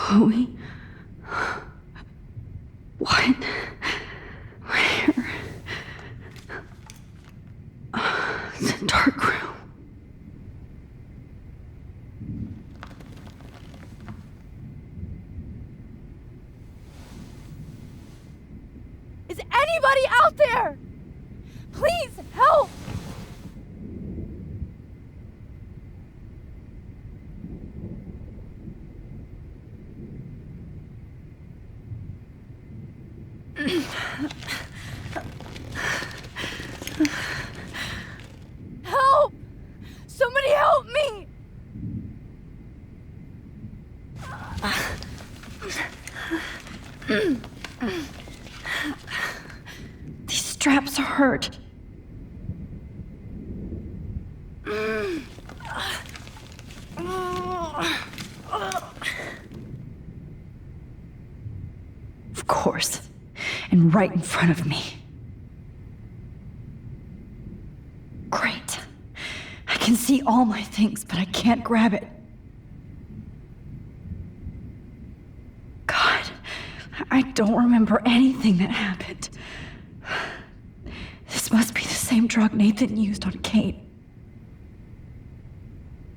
Chloe? What? Where? It's a dark room. Is anybody out there? Please help! Help! Somebody help me! These straps hurt. Of course. And right in front of me. Great. I can see all my things, but I can't grab it. God, I don't remember anything that happened. This must be the same drug Nathan used on Kate.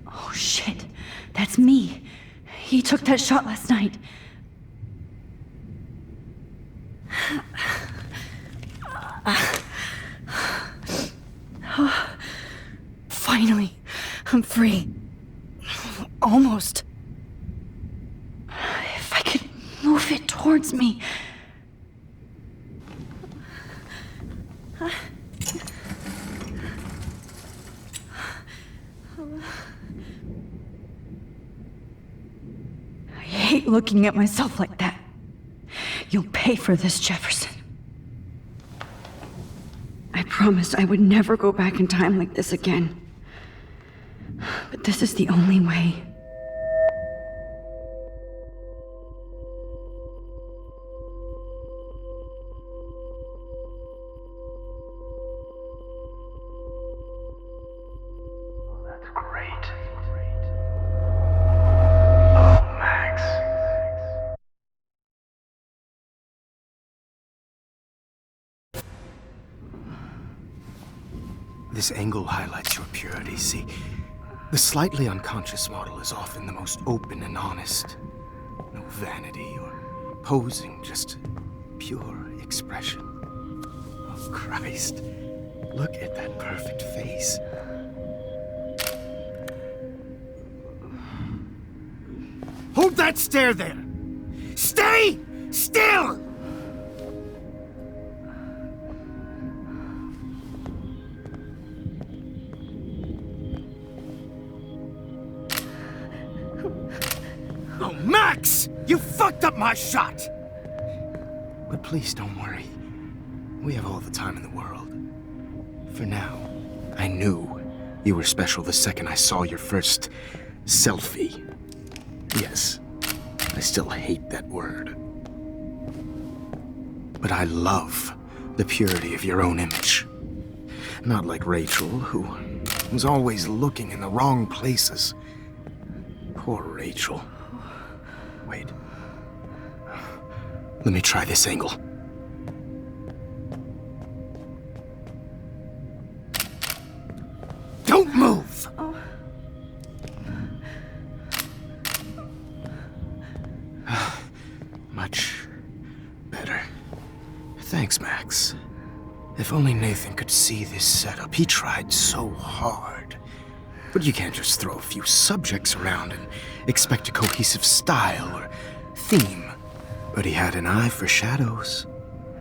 Oh shit, that's me. He took that shot last night. Finally, I'm free. Almost. If I could move it towards me. I hate looking at myself like that. You'll pay for this, Jefferson. I promised I would never go back in time like this again. But this is the only way. That's great. Oh, Max. This angle highlights your purity, see? The slightly unconscious model is often the most open and honest. No vanity or posing, just pure expression. Oh, Christ. Look at that perfect face. Hold that stare there! Stay still! Oh, Max! You fucked up my shot! But please don't worry. We have all the time in the world. For now, I knew you were special the second I saw your first selfie. Yes, I still hate that word. But I love the purity of your own image. Not like Rachel, who was always looking in the wrong places. Poor Rachel. Wait. Let me try this angle. Don't move! Much better. Thanks, Max. If only Nathan could see this setup. He tried so hard. But you can't just throw a few subjects around and expect a cohesive style or theme. But he had an eye for shadows,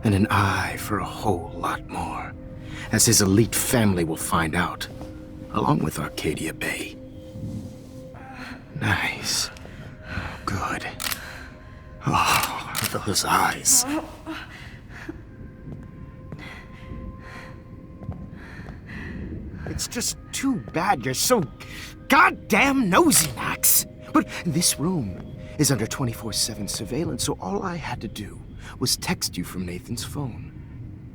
and an eye for a whole lot more, as his elite family will find out, along with Arcadia Bay. Nice. Good. Oh, those eyes. It's just too bad you're so goddamn nosy, Max. But this room is under 24/7 surveillance, so all I had to do was text you from Nathan's phone.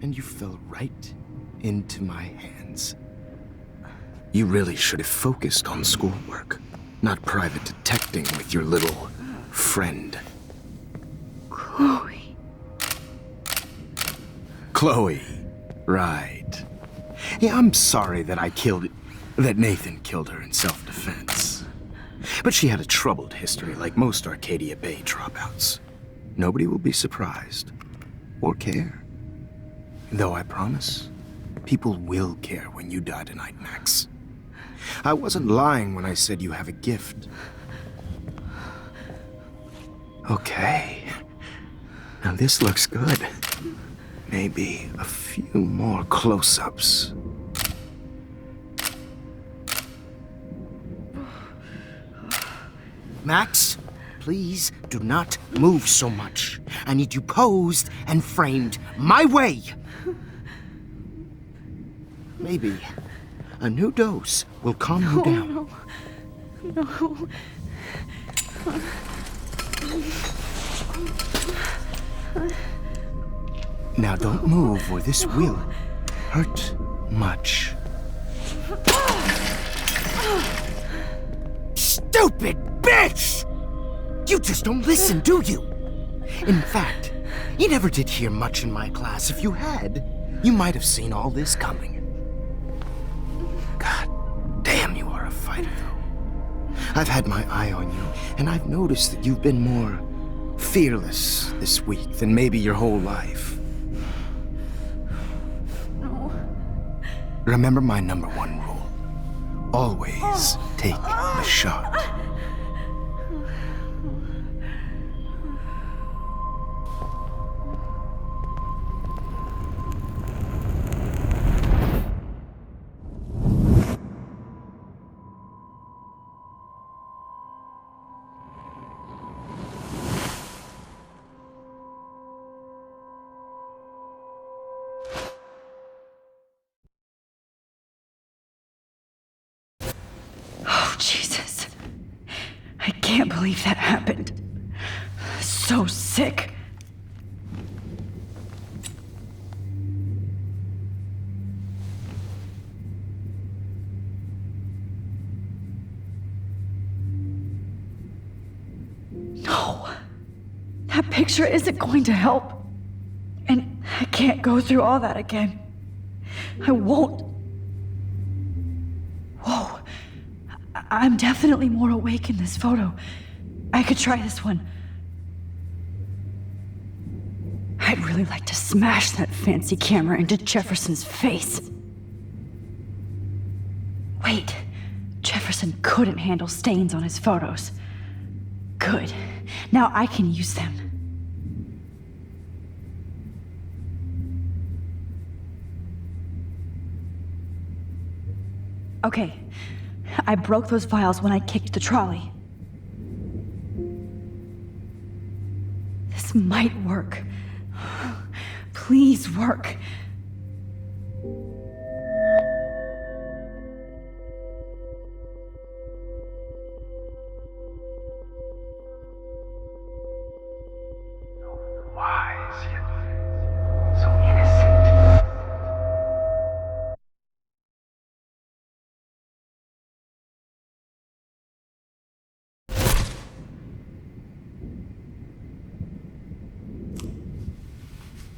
And you fell right into my hands. You really should have focused on schoolwork, not private detecting with your little friend. Chloe. Right. Yeah, I'm sorry that Nathan killed her in self-defense. But she had a troubled history like most Arcadia Bay dropouts. Nobody will be surprised. Or care. Though I promise, people will care when you die tonight, Max. I wasn't lying when I said you have a gift. Okay. Now this looks good. Maybe a few more close-ups. Max, please do not move so much. I need you posed and framed my way. Maybe a new dose will calm you down. No. Now don't move or this will hurt much. Stupid bitch! You just don't listen, do you? In fact, you never did hear much in my class. If you had, you might have seen all this coming. God damn, you are a fighter, though. I've had my eye on you, and I've noticed that you've been more fearless this week than maybe your whole life. No. Remember my number one rule. Always take the shot. Oh, Jesus. I can't believe that happened. So sick. No. That picture isn't going to help. And I can't go through all that again. I won't. Whoa. I'm definitely more awake in this photo. I could try this one. I'd really like to smash that fancy camera into Jefferson's face. Wait, Jefferson couldn't handle stains on his photos. Good. Now I can use them. Okay. I broke those files when I kicked the trolley. This might work. Please work. Wise yet so innocent.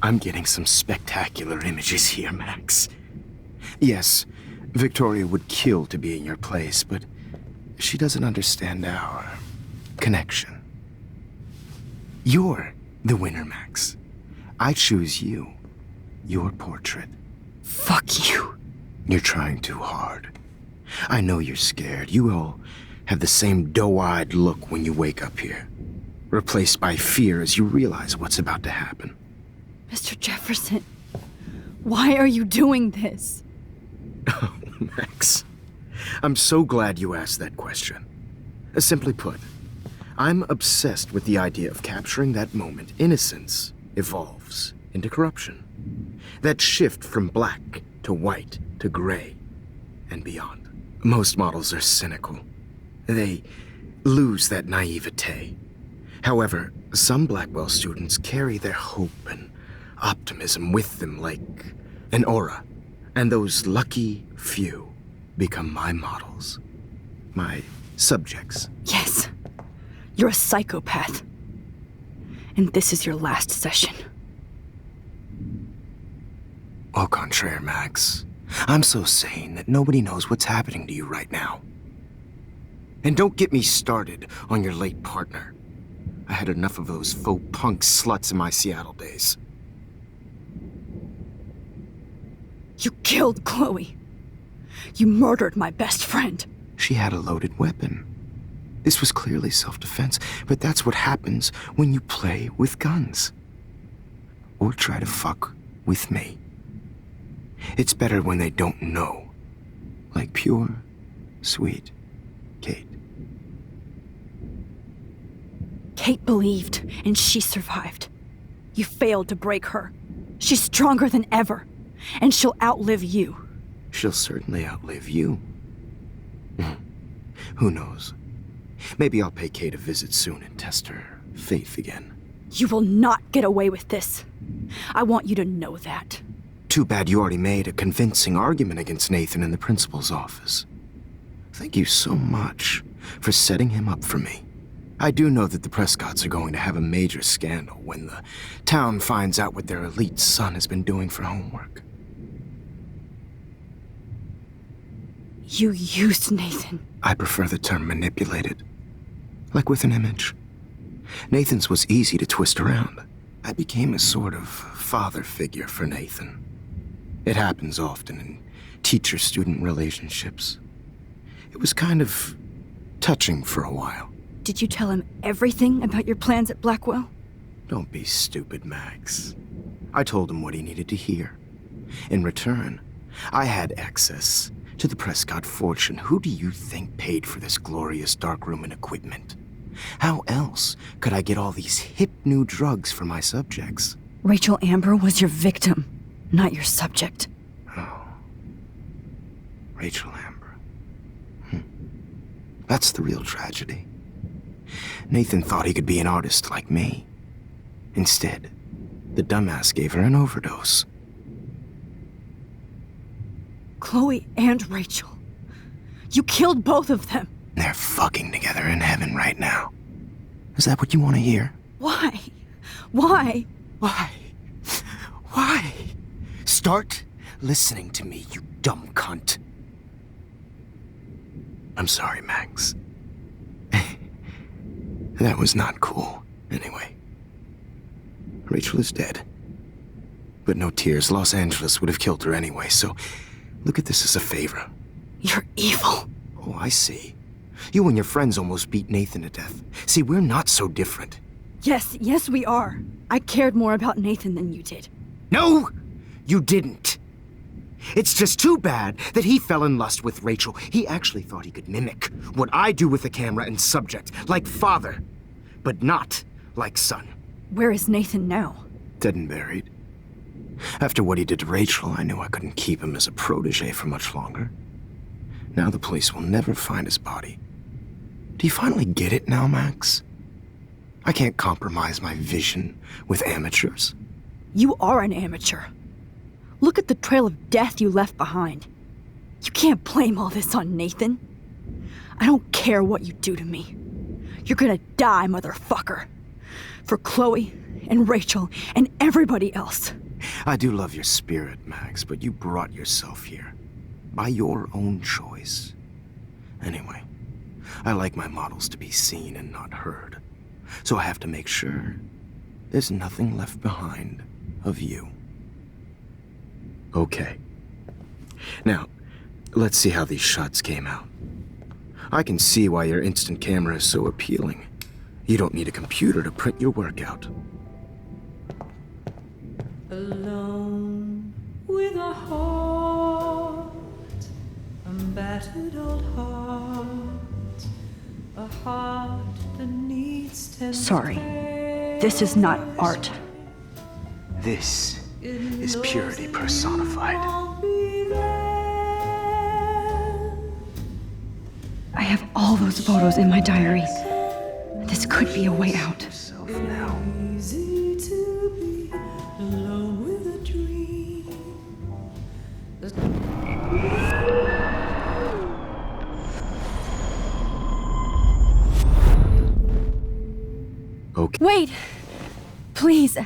I'm getting some spectacular images here, Max. Yes, Victoria would kill to be in your place, but she doesn't understand our connection. You're the winner, Max. I choose you. Your portrait. Fuck you. You're trying too hard. I know you're scared. You all have the same doe-eyed look when you wake up here, replaced by fear as you realize what's about to happen. Mr. Jefferson, why are you doing this? Oh, Max. I'm so glad you asked that question. Simply put, I'm obsessed with the idea of capturing that moment innocence evolves into corruption. That shift from black to white to gray and beyond. Most models are cynical. They lose that naivete. However, some Blackwell students carry their hope and optimism with them like an aura. And those lucky few become my models. My subjects. Yes. You're a psychopath. And this is your last session. Au contraire, Max. I'm so sane that nobody knows what's happening to you right now. And don't get me started on your late partner. I had enough of those faux punk sluts in my Seattle days. You killed Chloe. You murdered my best friend. She had a loaded weapon. This was clearly self-defense, but that's what happens when you play with guns. Or try to fuck with me. It's better when they don't know. Like pure, sweet Kate. Kate believed, and she survived. You failed to break her. She's stronger than ever, and she'll outlive you. She'll certainly outlive you. Who knows? Maybe I'll pay Kate a visit soon and test her faith again. You will not get away with this. I want you to know that. Too bad you already made a convincing argument against Nathan in the principal's office. Thank you so much for setting him up for me. I do know that the Prescotts are going to have a major scandal when the town finds out what their elite son has been doing for homework. You used Nathan. I prefer the term manipulated. Like with an image. Nathan's was easy to twist around. I became a sort of father figure for Nathan. It happens often in teacher-student relationships. It was kind of touching for a while. Did you tell him everything about your plans at Blackwell? Don't be stupid, Max. I told him what he needed to hear. In return, I had access to the Prescott fortune. Who do you think paid for this glorious darkroom and equipment? How else could I get all these hip new drugs for my subjects? Rachel Amber was your victim, not your subject. Oh. Rachel Amber. That's the real tragedy. Nathan thought he could be an artist like me. Instead, the dumbass gave her an overdose. Chloe and Rachel. You killed both of them. They're fucking together in heaven right now. Is that what you want to hear? Why? Why? Why? Why? Start listening to me, you dumb cunt. I'm sorry, Max. That was not cool, anyway. Rachel is dead. But no tears. Los Angeles would have killed her anyway, so look at this as a favor. You're evil. Oh, I see. You and your friends almost beat Nathan to death. See, we're not so different. Yes, we are. I cared more about Nathan than you did. No, you didn't. It's just too bad that he fell in lust with Rachel. He actually thought he could mimic what I do with the camera and subject, like father, but not like son. Where is Nathan now? Dead and buried. After what he did to Rachel, I knew I couldn't keep him as a protege for much longer. Now the police will never find his body. Do you finally get it now, Max? I can't compromise my vision with amateurs. You are an amateur. Look at the trail of death you left behind. You can't blame all this on Nathan. I don't care what you do to me. You're gonna die, motherfucker. For Chloe and Rachel and everybody else. I do love your spirit, Max, but you brought yourself here. By your own choice. Anyway, I like my models to be seen and not heard. So I have to make sure there's nothing left behind of you. Okay. Now, let's see how these shots came out. I can see why your instant camera is so appealing. You don't need a computer to print your work out. Alone with a heart, a battered old heart, a heart that needs tender Sorry. This is not art. This is purity personified. I have all those photos in my diary. This could be a way out. Yourself now. Easy to be alone with a dream. Okay. Wait! Please,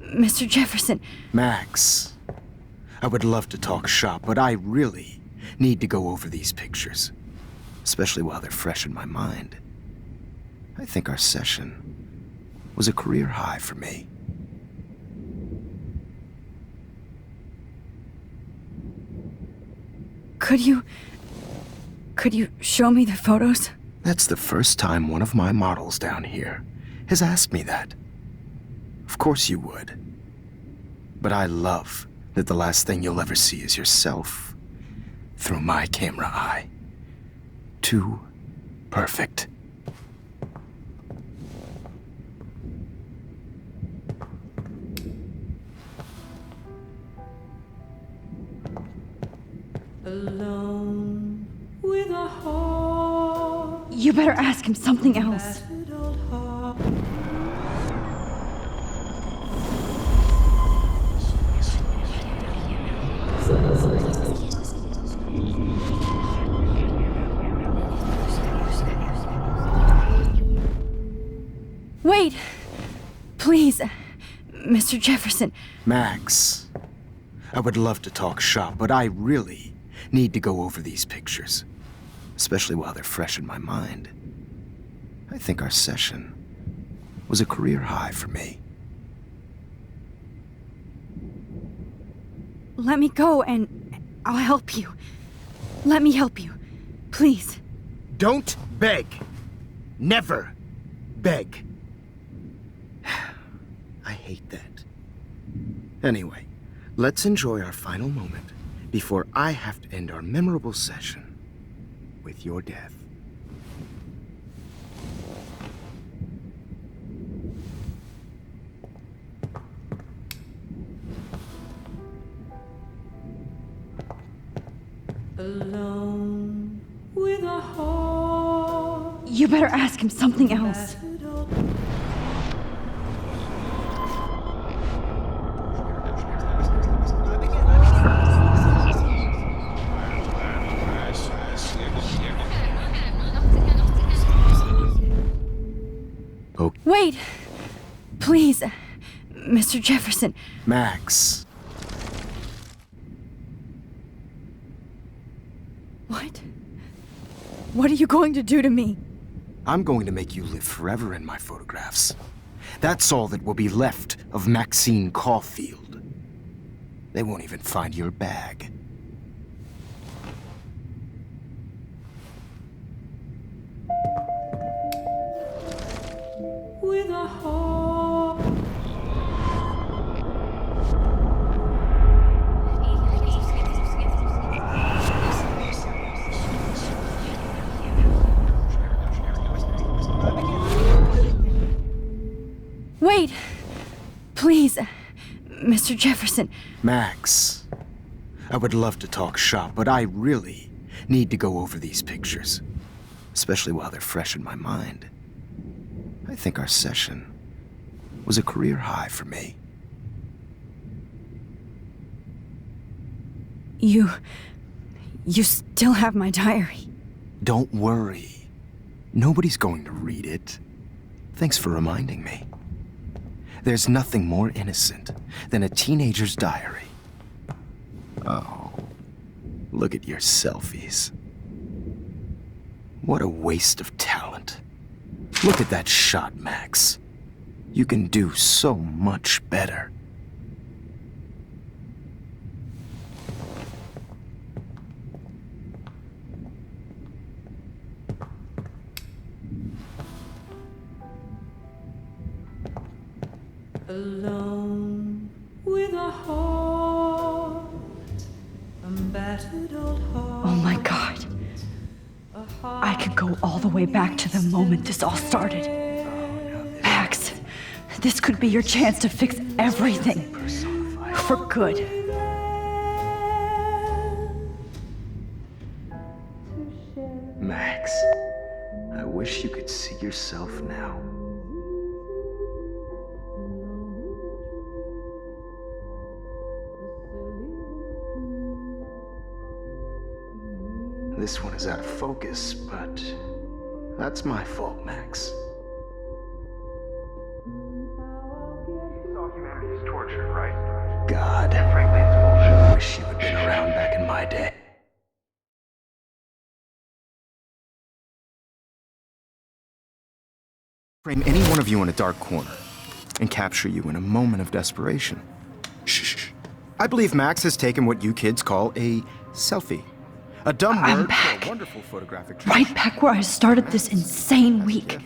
Mr. Jefferson. Max, I would love to talk shop, but I really need to go over these pictures, especially while they're fresh in my mind. I think our session was a career high for me. Could you show me the photos? That's the first time one of my models down here has asked me that. Of course you would. But I love that the last thing you'll ever see is yourself through my camera eye. Too perfect. Alone with a heart. You better ask him something else. Battered old heart. Wait! Please, Mr. Jefferson. Max, I would love to talk shop, but I really need to go over these pictures, especially while they're fresh in my mind. I think our session was a career high for me. Let me go and I'll help you. Let me help you. Please. Don't beg. Never beg. I hate that. Anyway, let's enjoy our final moment before I have to end our memorable session with your death. Alone with a heart. You better ask him something else. Battered old Wait! Please, Mr. Jefferson. Max, What? What are you going to do to me? I'm going to make you live forever in my photographs. That's all that will be left of Maxine Caulfield. They won't even find your bag. with a heart. Wait! Please, Mr. Jefferson. Max, I would love to talk shop, but I really need to go over these pictures, especially while they're fresh in my mind. I think our session was a career high for me. You still have my diary. Don't worry. Nobody's going to read it. Thanks for reminding me. There's nothing more innocent than a teenager's diary. Oh, look at your selfies. What a waste of talent. Look at that shot, Max. You can do so much better. Alone with a heart. A battered old heart. Oh my god. I could go all the way back to the moment this all started. Max, this could be your chance to fix everything. For good. Max, I wish you could see yourself now. This one is out of focus, but that's my fault, Max. All humanity is torture, right? God. Frankly, it's bullshit. wish you had been around back in my day. Frame any one of you in a dark corner and capture you in a moment of desperation. Shh. I believe Max has taken what you kids call a selfie. A dumb I'm word back. for a wonderful photographic Right back where I started this insane week.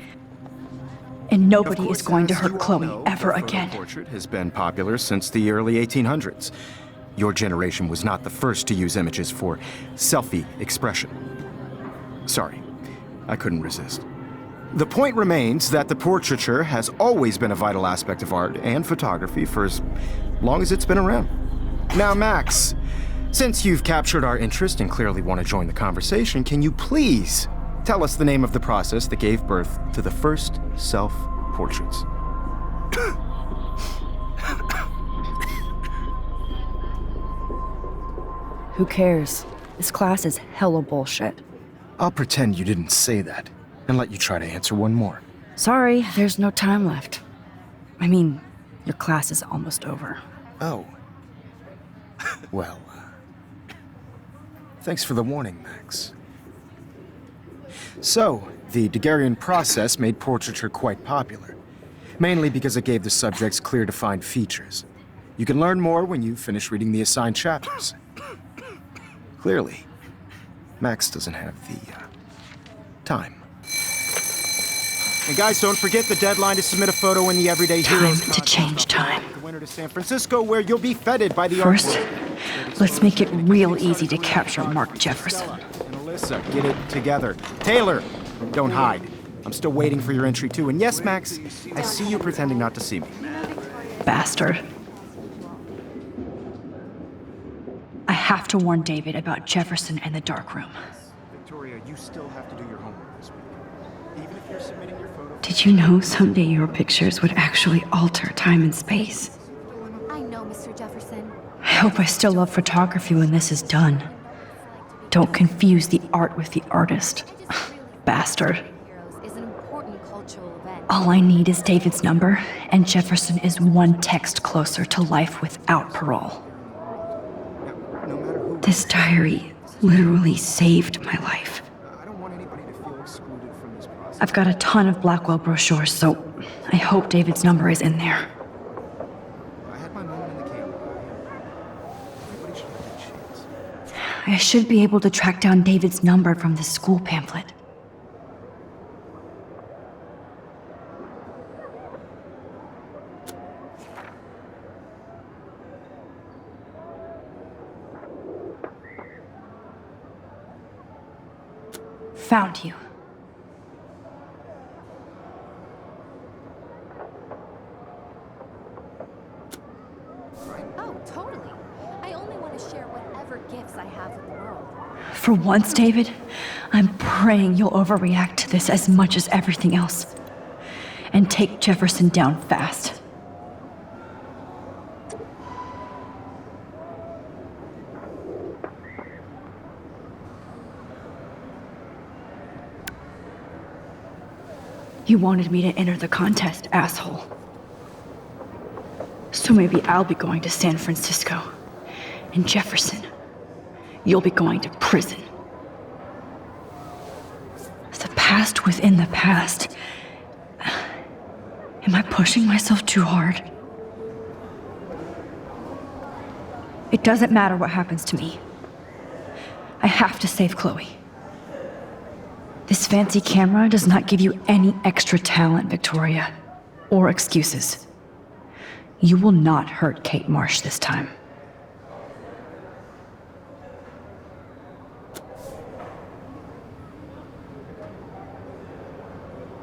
And nobody is going to hurt Chloe ever again. The portrait has been popular since the early 1800s. Your generation was not the first to use images for selfie expression. Sorry, I couldn't resist. The point remains that the portraiture has always been a vital aspect of art and photography for as long as it's been around. Now, Max, since you've captured our interest and clearly want to join the conversation, can you please tell us the name of the process that gave birth to the first self-portraits? Who cares? This class is hella bullshit. I'll pretend you didn't say that and let you try to answer one more. Sorry, there's no time left. I mean, your class is almost over. Oh. Well, thanks for the warning, Max. So, the Daguerrean process made portraiture quite popular, mainly because it gave the subjects clear defined features. You can learn more when you finish reading the assigned chapters. Clearly, Max doesn't have the time. And guys, don't forget the deadline to submit a photo in the Everyday Heroes. Time to change time. The winter to San Francisco, where you'll be feted by the First, artwork. let's make it real easy to capture Mark Jefferson. And Alyssa, get it together. Taylor, don't hide. I'm still waiting for your entry too. And yes, Max, I see you pretending not to see me. Bastard. I have to warn David about Jefferson and the dark room. Victoria, you still have to do your homework this week. Even if you're submitting your photo. Did you know someday your pictures would actually alter time and space? I know, Mr. Jefferson. I hope I still love photography when this is done. Don't confuse the art with the artist. Bastard. Heroes is an important cultural event. All I need is David's number, and Jefferson is one text closer to life without parole. No matter who. This diary literally saved my life. I don't want anybody to feel excluded from this process. I've got a ton of Blackwell brochures, so I hope David's number is in there. I had my moment in the camera. Everybody should have a chance. I should be able to track down David's number from the school pamphlet. Found you. Oh, totally. I only want to share whatever gifts I have with the world. For once, David, I'm praying you'll overreact to this as much as everything else. And take Jefferson down fast. You wanted me to enter the contest, asshole. So maybe I'll be going to San Francisco. And Jefferson, you'll be going to prison. The past within the past. Am I pushing myself too hard? It doesn't matter what happens to me. I have to save Chloe. This fancy camera does not give you any extra talent, Victoria, or excuses. You will not hurt Kate Marsh this time.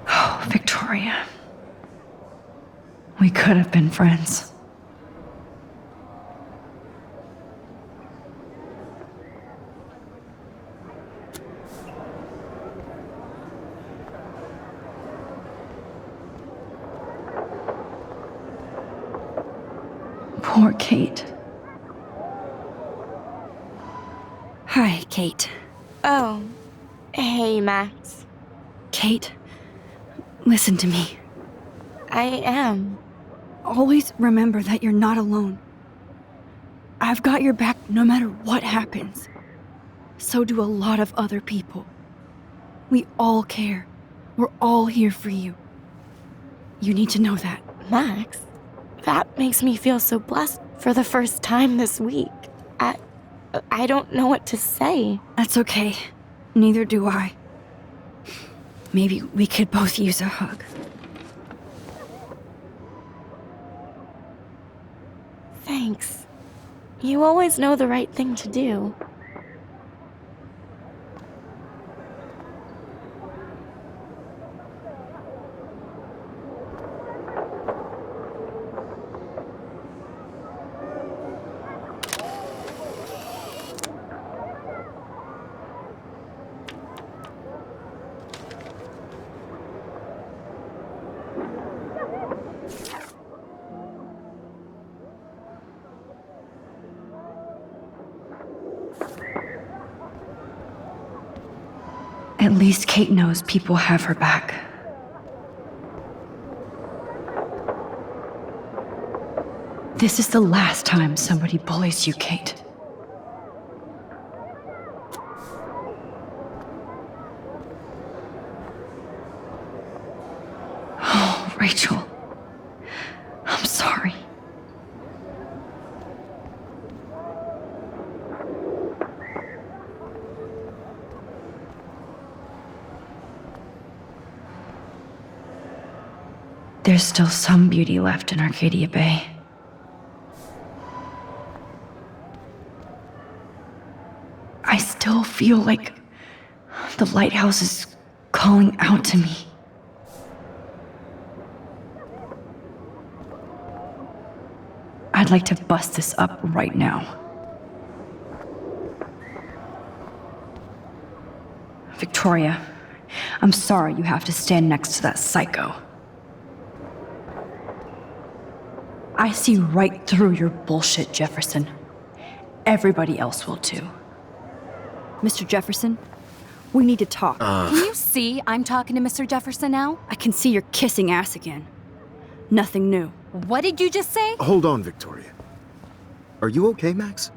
Oh, Victoria. We could have been friends. Poor Kate. Hi, Kate. Oh, hey, Max. Kate, listen to me. I am. Always remember that you're not alone. I've got your back no matter what happens. So do a lot of other people. We all care. We're all here for you. You need to know that. Max, that makes me feel so blessed for the first time this week. I don't know what to say. That's okay. Neither do I. Maybe we could both use a hug. Thanks. You always know the right thing to do. At least Kate knows people have her back. This is the last time somebody bullies you, Kate. Oh, Rachel. I'm sorry. There's still some beauty left in Arcadia Bay. I still feel like the lighthouse is calling out to me. I'd like to bust this up right now. Victoria, I'm sorry you have to stand next to that psycho. I see right through your bullshit, Jefferson. Everybody else will too. Mr. Jefferson, we need to talk. Can you see I'm talking to Mr. Jefferson now? I can see you're kissing ass again. Nothing new. What did you just say? Hold on, Victoria. Are you okay, Max?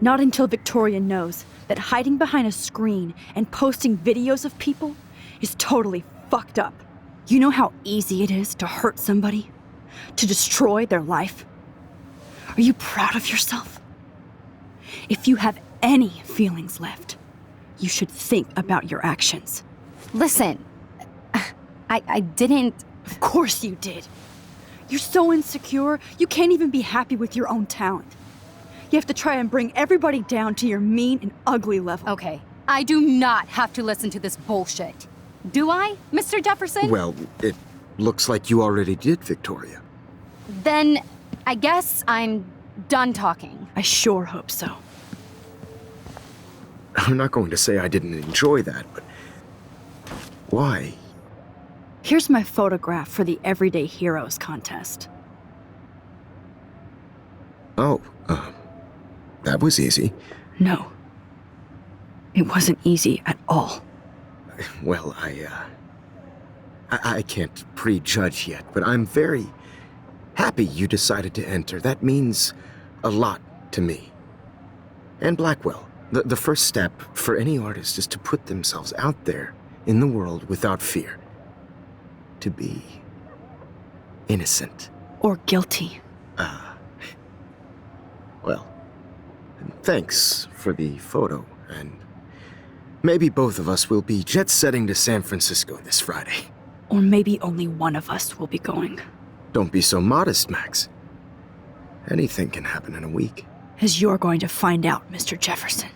Not until Victoria knows that hiding behind a screen and posting videos of people is totally fucked up. You know how easy it is to hurt somebody? To destroy their life? Are you proud of yourself? If you have any feelings left, you should think about your actions. Listen, I didn't... Of course you did. You're so insecure, you can't even be happy with your own talent. You have to try and bring everybody down to your mean and ugly level. Okay, I do not have to listen to this bullshit. Do I, Mr. Jefferson? Well, it looks like you already did, Victoria. Then I guess I'm done talking. I sure hope so. I'm not going to say I didn't enjoy that, but why? Here's my photograph for the Everyday Heroes contest. Oh, that was easy. No. It wasn't easy at all. Well, I can't prejudge yet, but I'm very happy you decided to enter. That means a lot to me. And Blackwell. The first step for any artist is to put themselves out there in the world without fear. To be innocent. Or guilty. Well, thanks for the photo, and maybe both of us will be jet-setting to San Francisco this Friday. Or maybe only one of us will be going. Don't be so modest, Max. Anything can happen in a week. As you're going to find out, Mr. Jefferson.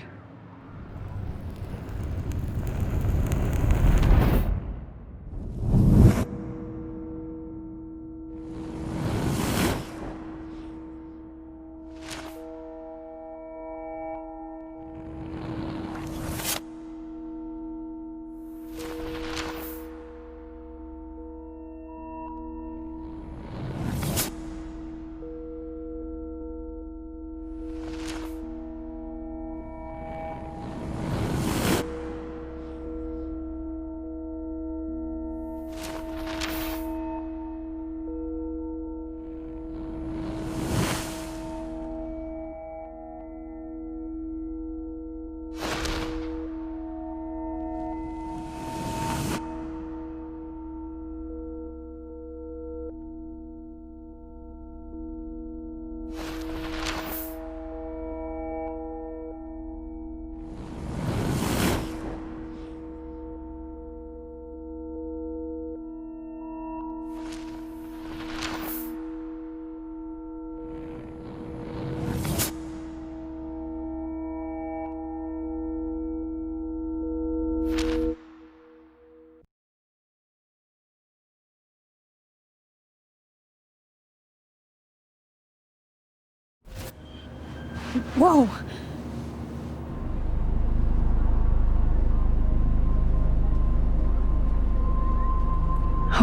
Whoa!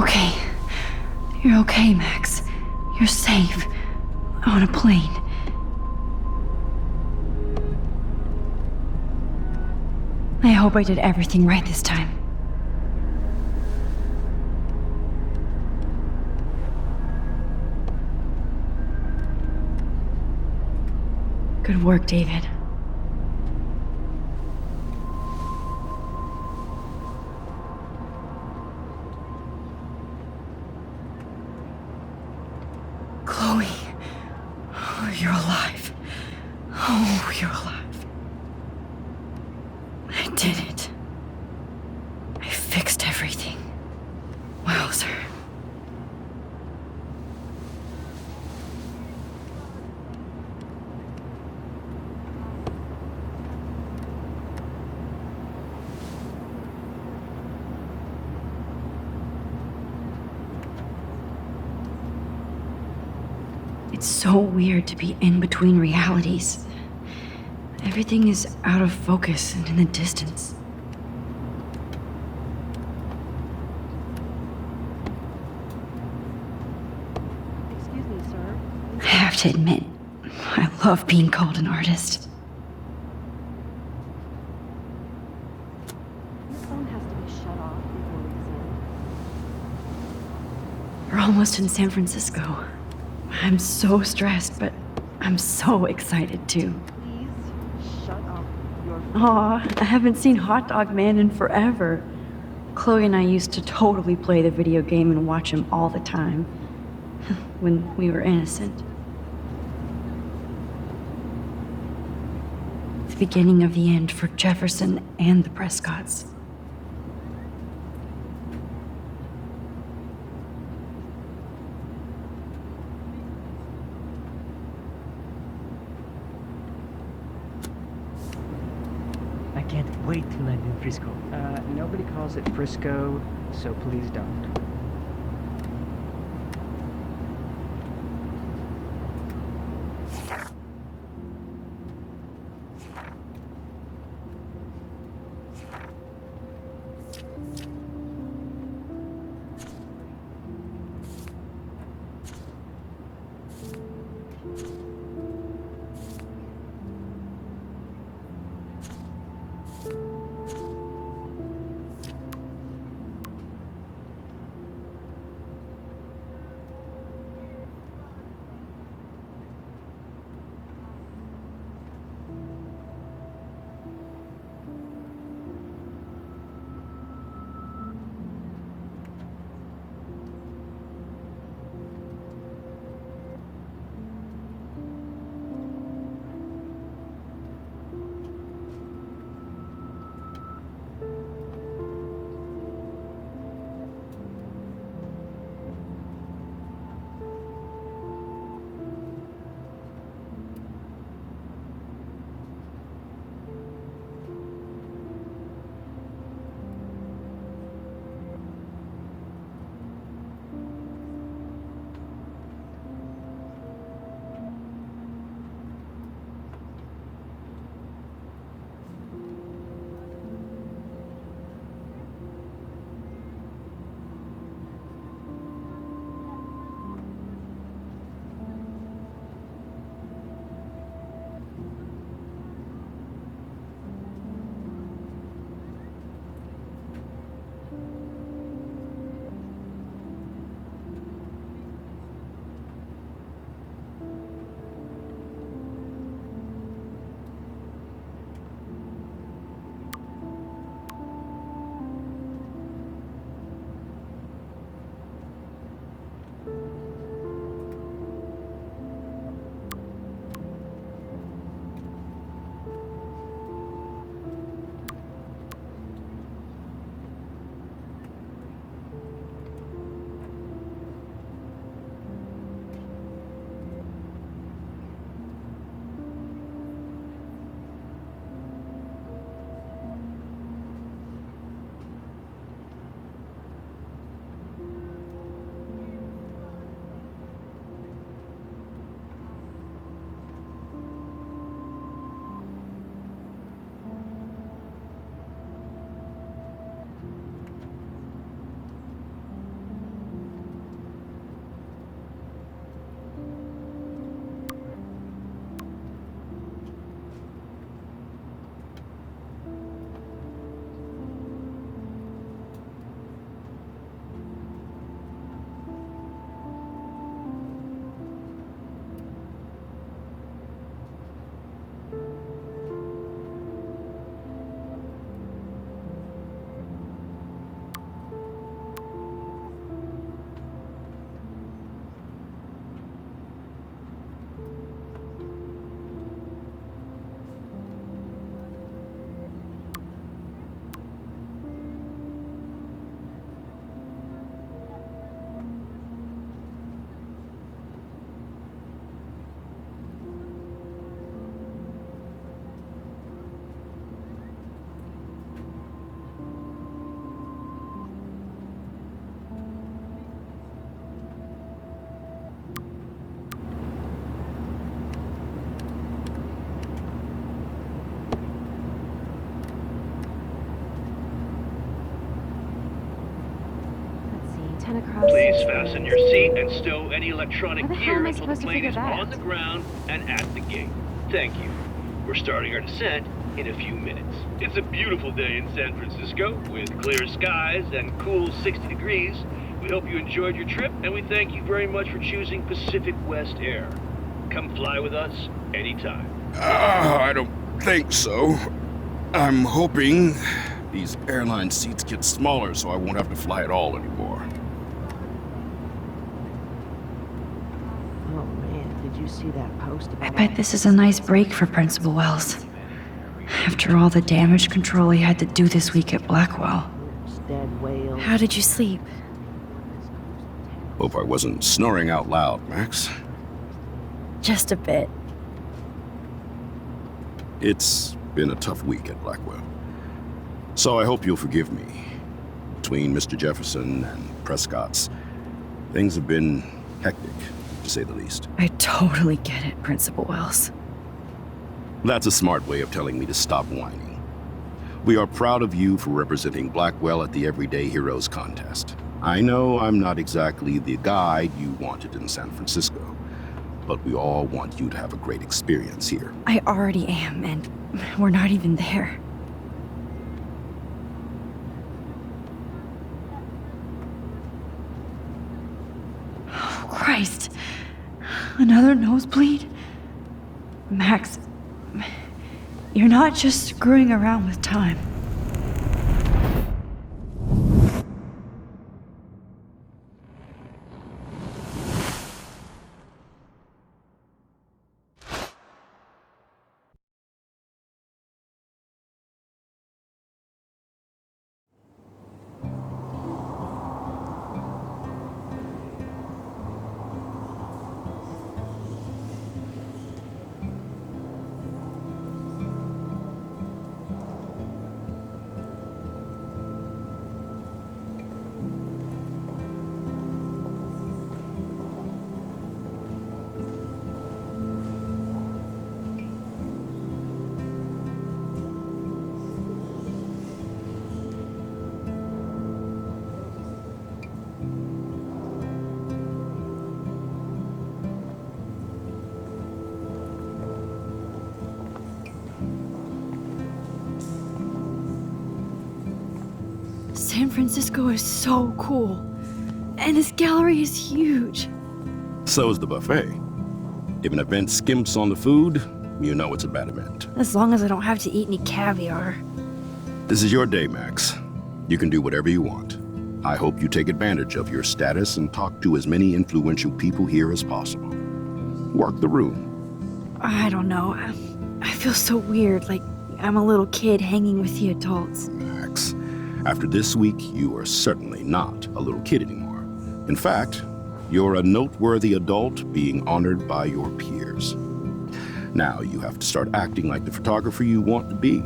Okay. You're okay, Max. You're safe. On a plane. I hope I did everything right this time. Good work, David. Chloe. Oh, you're alive. Oh, you're alive. I did it. I fixed everything. Wowzer. It's so weird to be in between realities. Everything is out of focus and in the distance. Excuse me, sir. I have to admit, I love being called an artist. Your phone has to be shut off before we send. We're almost in San Francisco. I'm so stressed, but I'm so excited too. Please shut off your phone. Aw, I haven't seen Hot Dog Man in forever. Chloe and I used to totally play the video game and watch him all the time. When we were innocent. The beginning of the end for Jefferson and the Prescotts. I can't wait to land in Frisco. Nobody calls it Frisco, so please don't. 10 across. Please fasten your seat and stow any electronic How the hell gear am I until the supposed to plane figure is that? on the ground and at the gate. Thank you. We're starting our descent in a few minutes. It's a beautiful day in San Francisco with clear skies and cool 60 degrees. We hope you enjoyed your trip, and we thank you very much for choosing Pacific West Air. Come fly with us anytime. I don't think so. I'm hoping these airline seats get smaller so I won't have to fly at all anymore. Oh man, did you see that post about I bet this is a nice break for Principal Wells. After all the damage control he had to do this week at Blackwell. dead whales? How did you sleep? Hope I wasn't snoring out loud, Max. Just a bit. It's been a tough week at Blackwell. So I hope you'll forgive me. Between Mr. Jefferson and Prescott's, things have been hectic, to say the least. I totally get it, Principal Wells. That's a smart way of telling me to stop whining. We are proud of you for representing Blackwell at the Everyday Heroes contest. I know I'm not exactly the guide you wanted in San Francisco, but we all want you to have a great experience here. I already am, and we're not even there. Oh, Christ. Another nosebleed? Max, you're not just screwing around with time. San Francisco is so cool. And this gallery is huge. So is the buffet. If an event skimps on the food, you know it's a bad event. As long as I don't have to eat any caviar. This is your day, Max. You can do whatever you want. I hope you take advantage of your status and talk to as many influential people here as possible. Work the room. I don't know. I feel so weird, like I'm a little kid hanging with the adults. Max, after this week, you are certainly not a little kid anymore. In fact, you're a noteworthy adult being honored by your peers. Now you have to start acting like the photographer you want to be.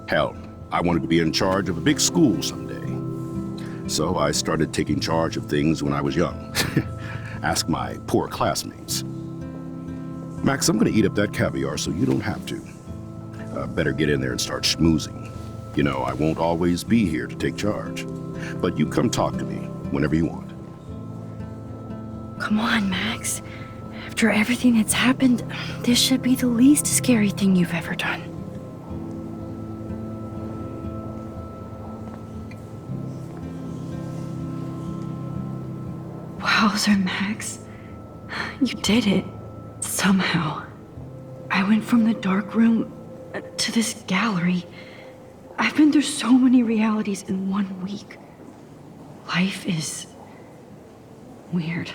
Hell, I wanted to be in charge of a big school someday. So I started taking charge of things when I was young. Ask my poor classmates. Max, I'm gonna eat up that caviar so you don't have to. Better get in there and start schmoozing. You know, I won't always be here to take charge. But you come talk to me whenever you want. Come on, Max. After everything that's happened, this should be the least scary thing you've ever done. Wowzer, Max. You did it. Somehow. I went from the dark room to this gallery. I've been through so many realities in 1 week. Life is weird.